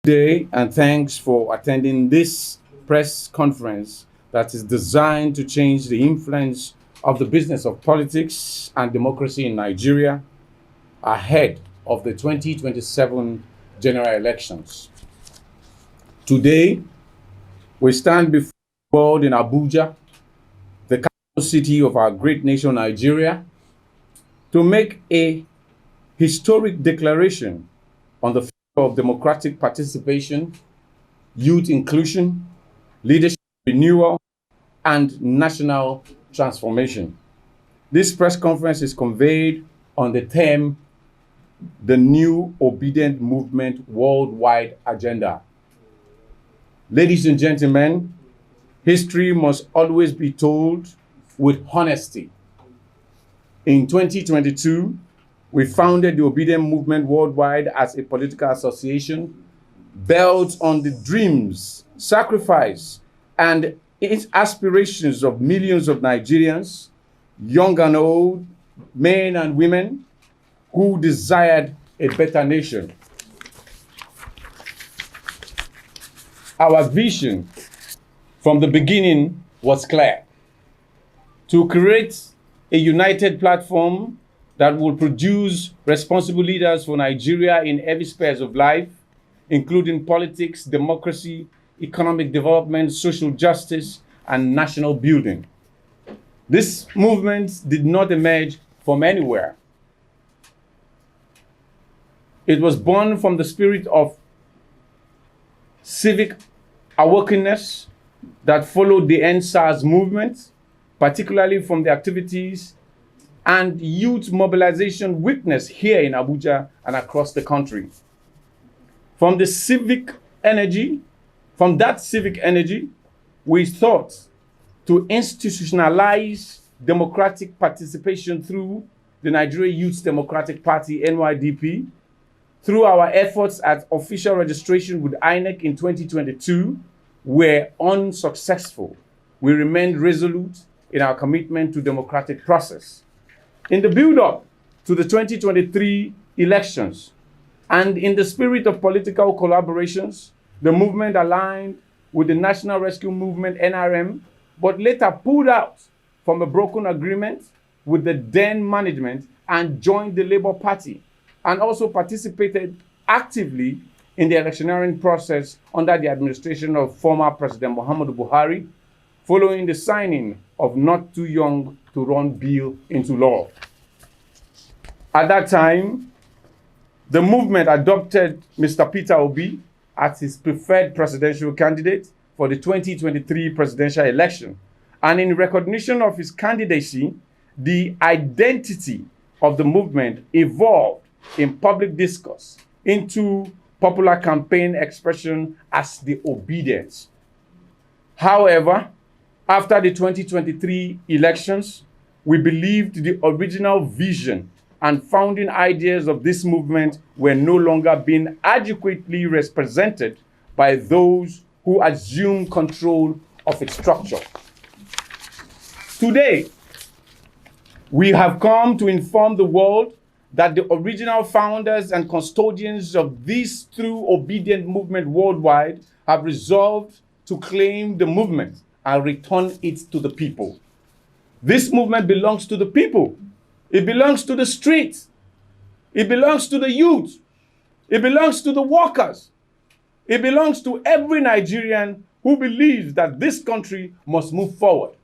Day and thanks for attending this press conference that is designed to change the influence of the business of politics and democracy in Nigeria ahead of the 2027 general elections. Today, we stand before the world in Abuja, the capital city of our great nation, Nigeria, to make a historic declaration on the future of democratic participation, youth inclusion, leadership renewal, and national transformation. This press conference is conveyed on the theme, the New Obedient Movement Worldwide Agenda. Ladies and gentlemen, history must always be told with honesty. In 2022, we founded the Obedient Movement Worldwide as a political association built on the dreams, sacrifice, and aspirations of millions of Nigerians, young and old, men and women, who desired a better nation. Our vision from the beginning was clear: to create a united platform that will produce responsible leaders for Nigeria in every spheres of life, including politics, democracy, economic development, social justice, and national building. This movement did not emerge from anywhere. It was born from the spirit of civic awakeness that followed the EndSARS movement, particularly from the activities and youth mobilization witnessed here in Abuja and across the country. From that civic energy, we thought to institutionalize democratic participation through the Nigeria Youth Democratic Party, NYDP. Through our efforts at official registration with INEC in 2022, were unsuccessful. We remained resolute in our commitment to democratic process. In the build-up to the 2023 elections, and in the spirit of political collaborations, the movement aligned with the National Rescue Movement, NRM, but later pulled out from a broken agreement with the then management and joined the Labour Party, and also participated actively in the electioneering process under the administration of former President Muhammadu Buhari, following the signing of Not Too Young to Run bill into law. At that time, the movement adopted Mr. Peter Obi as its preferred presidential candidate for the 2023 presidential election. And in recognition of his candidacy, the identity of the movement evolved in public discourse into popular campaign expression as the Obidients. However, after the 2023 elections, we believed the original vision and founding ideas of this movement were no longer being adequately represented by those who assumed control of its structure. Today, we have come to inform the world that the original founders and custodians of this true obedient movement worldwide have resolved to claim the movement and return it to the people. This movement belongs to the people. It belongs to the streets. It belongs to the youth. It belongs to the workers. It belongs to every Nigerian who believes that this country must move forward.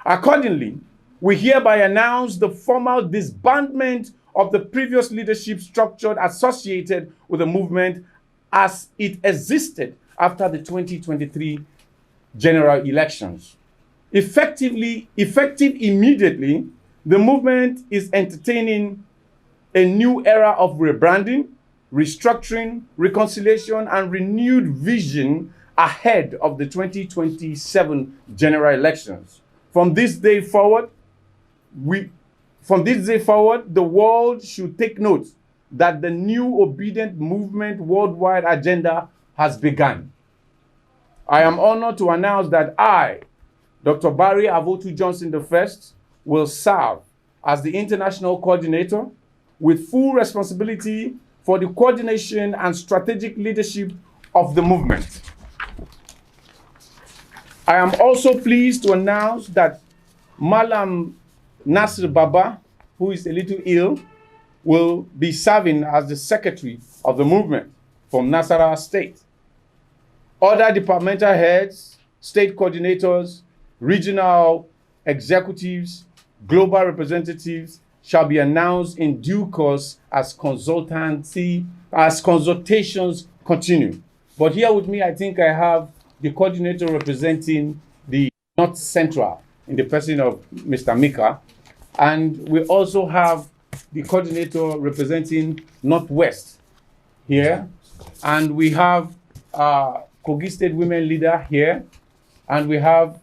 Accordingly, we hereby announce the formal disbandment of the previous leadership structure associated with the movement as it existed after the 2023 general elections. Effective immediately, the movement is entertaining a new era of rebranding, restructuring, reconciliation, and renewed vision ahead of the 2027 general elections. From this day forward, the world should take note that the new Obedient Movement Worldwide Agenda has begun. I am honored to announce that I, Dr. Barry Avotu Johnson I, will serve as the international coordinator with full responsibility for the coordination and strategic leadership of the movement. I am also pleased to announce that Malam Nasir Baba, who is a little ill, will be serving as the secretary of the movement from Nasarawa State. Other departmental heads, state coordinators, regional executives, global representatives shall be announced in due course as consultations continue. But here with me, I think I have the coordinator representing the North Central in the person of Mr. Mika. And we also have the coordinator representing Northwest here. And we have Kogi State Women Leader here. And we have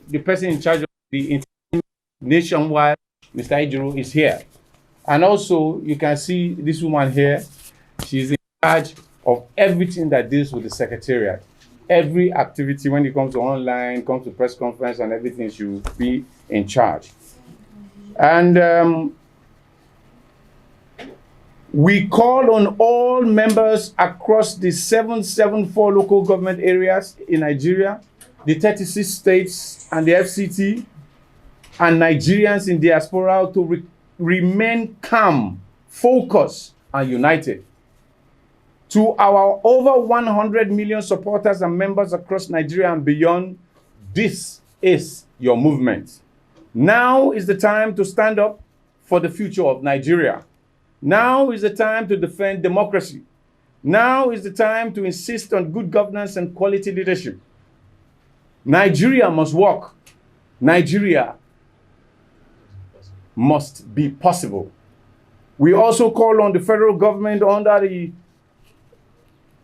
the person in charge of the nationwide, Mr. Ejiro, is here. And also, you can see this woman here. She's in charge of everything that deals with the secretariat. Every activity, when it comes to online, comes to press conference and everything, she will be in charge. And we call on all members across the 774 local government areas in Nigeria, the 36 states and the FCT, and Nigerians in diaspora to remain calm, focused, and united. To our over 100 million supporters and members across Nigeria and beyond, this is your movement. Now is the time to stand up for the future of Nigeria. Now is the time to defend democracy. Now is the time to insist on good governance and quality leadership. Nigeria must work. Nigeria must be possible. We also call on the federal government under the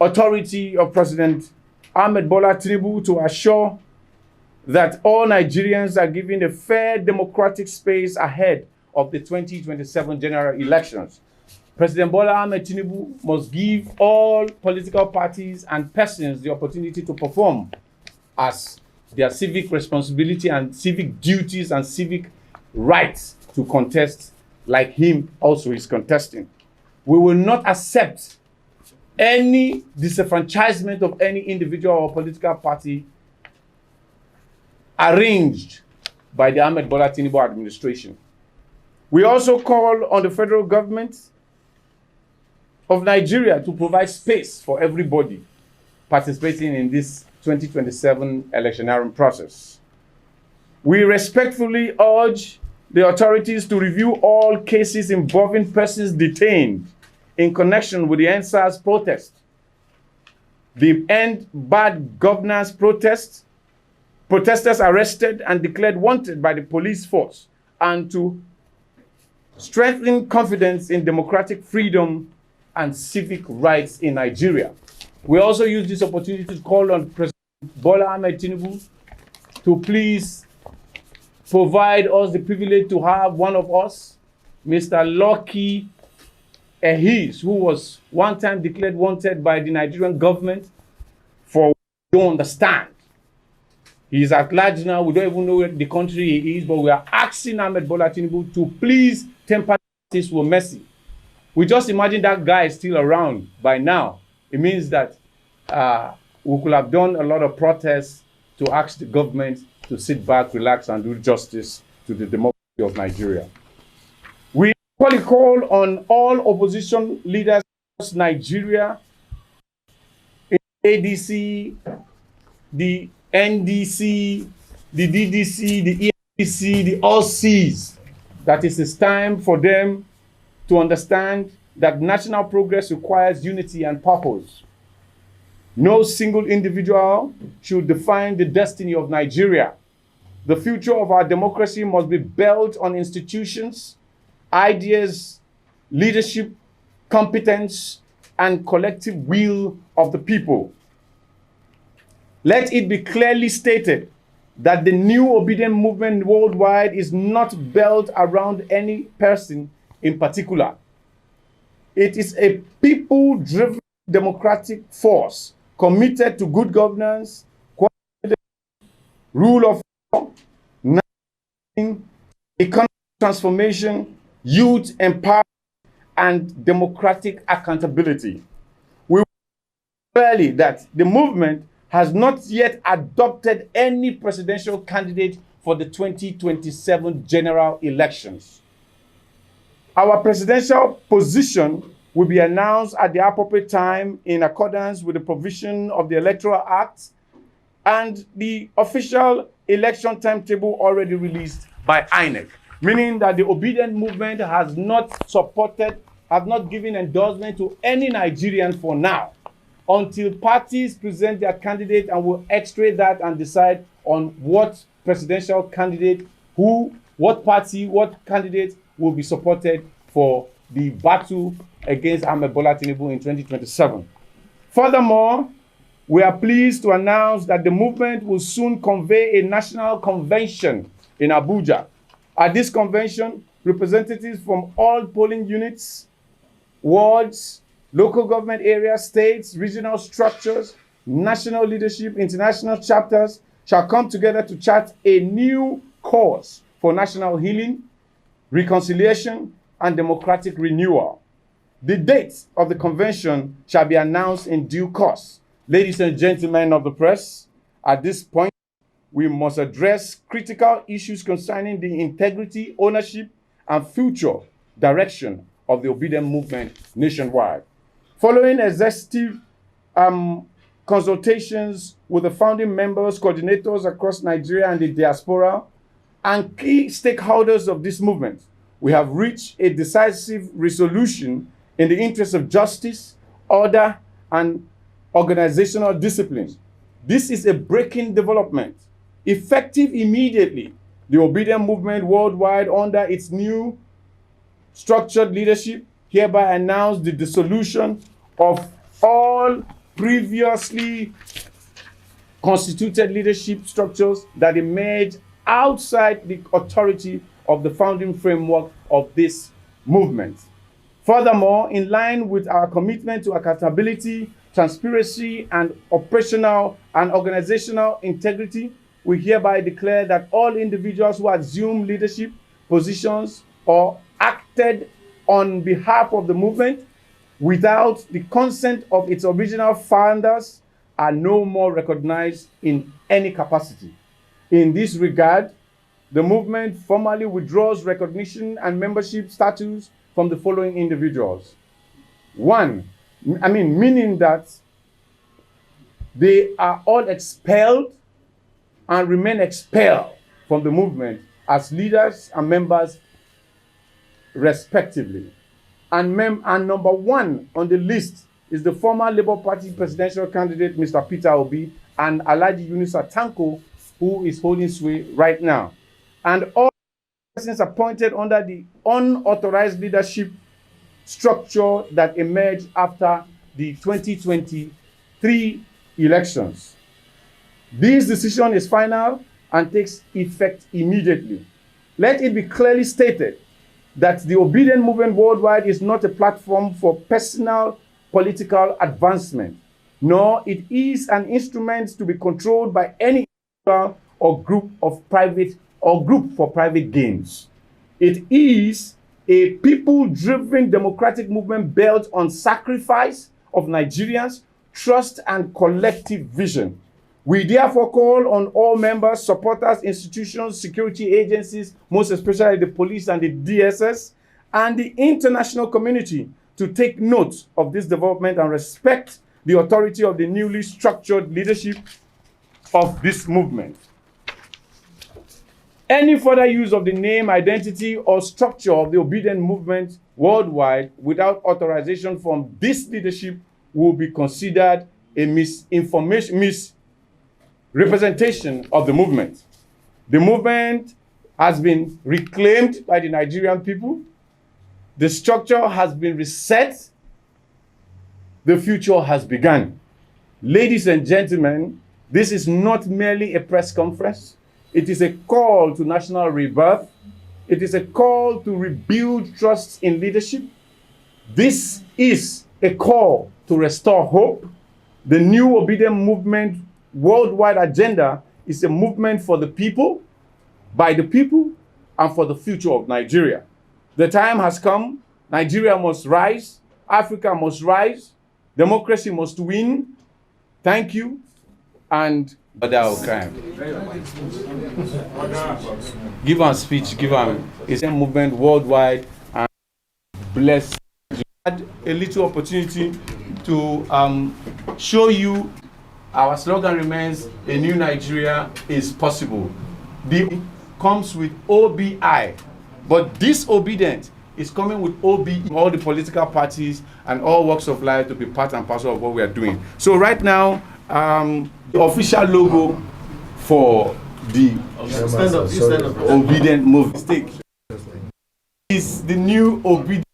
authority of President Ahmed Bola Tinubu to assure that all Nigerians are given a fair democratic space ahead of the 2027 general elections. President Bola Ahmed Tinubu must give all political parties and persons the opportunity to perform as their civic responsibility and civic duties and civic rights to contest, like him also is contesting. We will not accept any disenfranchisement of any individual or political party arranged by the Ahmed Bola Tinubu administration. We also call on the federal government of Nigeria to provide space for everybody participating in this 2027 electioneering process. We respectfully urge the authorities to review all cases involving persons detained in connection with the NSAS protest, the End Bad Governance protest, protesters arrested and declared wanted by the police force, and to strengthen confidence in democratic freedom and civic rights in Nigeria. We also use this opportunity to call on President Bola Ahmed Tinubu to please provide us the privilege to have one of us, Mr. Lucky Ehis, who was one time declared wanted by the Nigerian government for we don't understand. He is at large now. We don't even know where the country he is, but we are asking Ahmed Bola Tinubu to please temper this with mercy. We just imagine that guy is still around by now. It means that we could have done a lot of protests to ask the government to sit back, relax, and do justice to the democracy of Nigeria. We equally call on all opposition leaders across Nigeria, in ADC, the NDC, the DDC, the EFDC, the all Cs, that it is time for them to understand that national progress requires unity and purpose. No single individual should define the destiny of Nigeria. The future of our democracy must be built on institutions, ideas, leadership, competence, and collective will of the people. Let it be clearly stated that the new Obidient movement worldwide is not built around any person in particular. It is a people-driven democratic force committed to good governance, rule of law, economic transformation, youth empowerment, and democratic accountability. We clearly that the movement has not yet adopted any presidential candidate for the 2027 general elections. Our presidential position will be announced at the appropriate time in accordance with the provision of the Electoral Act and the official election timetable already released by INEC, meaning that the Obidient movement has not given endorsement to any Nigerian for now, until parties present their candidate, and will x-ray that and decide on what presidential candidate, what party, what candidate will be supported for the battle against Ahmed Bola Tinubu in 2027. Furthermore, we are pleased to announce that the movement will soon convene a national convention in Abuja. At this convention, representatives from all polling units, wards, local government areas, states, regional structures, national leadership, international chapters shall come together to chart a new course for national healing, reconciliation, and democratic renewal. The date of the convention shall be announced in due course. Ladies and gentlemen of the press, at this point, we must address critical issues concerning the integrity, ownership, and future direction of the Obidient movement nationwide. Following exhaustive consultations with the founding members, coordinators across Nigeria and the diaspora, and key stakeholders of this movement, we have reached a decisive resolution in the interest of justice, order, and organizational discipline. This is a breaking development. Effective immediately, the Obidient movement worldwide, under its new structured leadership, hereby announce the dissolution of all previously constituted leadership structures that emerged outside the authority of the founding framework of this movement. Furthermore, in line with our commitment to accountability, transparency, and operational and organizational integrity, we hereby declare that all individuals who assume leadership positions or acted on behalf of the movement without the consent of its original founders are no more recognized in any capacity. In this regard, the movement formally withdraws recognition and membership status from the following individuals. Meaning that they are all expelled and remain expelled from the movement as leaders and members respectively. And number one on the list is the former Labour Party presidential candidate, Mr. Peter Obi, and Alhaji Yunusa Tanko, who is holding sway right now. And all persons appointed under the unauthorized leadership structure that emerged after the 2023 elections. This decision is final and takes effect immediately. Let it be clearly stated that the Obidient movement worldwide is not a platform for personal political advancement, nor it is an instrument to be controlled by any individual or group for private gains. It is a people-driven democratic movement built on sacrifice of Nigerians, trust, and collective vision. We therefore call on all members, supporters, institutions, security agencies, most especially the police and the DSS, and the international community to take note of this development and respect the authority of the newly structured leadership of this movement. Any further use of the name, identity, or structure of the Obidient movement worldwide without authorization from this leadership will be considered a misrepresentation of the movement. The movement has been reclaimed by the Nigerian people. The structure has been reset. The future has begun. Ladies and gentlemen, this is not merely a press conference. It is a call to national rebirth. It is a call to rebuild trust in leadership. This is a call to restore hope. The new Obidient movement worldwide agenda is a movement for the people, by the people, and for the future of Nigeria. The time has come Nigeria must rise. Africa must rise. Democracy must win. Thank you. And crime. Give a speech, give a movement worldwide, and bless. Had a little opportunity to show you our slogan remains, a new Nigeria is possible. The comes with OBI, but this Obidient is coming with OB, all the political parties and all walks of life to be part and parcel of what we are doing. So right now, the official logo for the Obidient movement is the new Obidient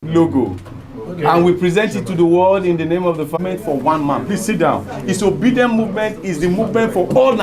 logo. Okay. And we present it to the world in the name of the movement for 1 month. Please sit down. It's Obidient movement is the movement for all Nigerians.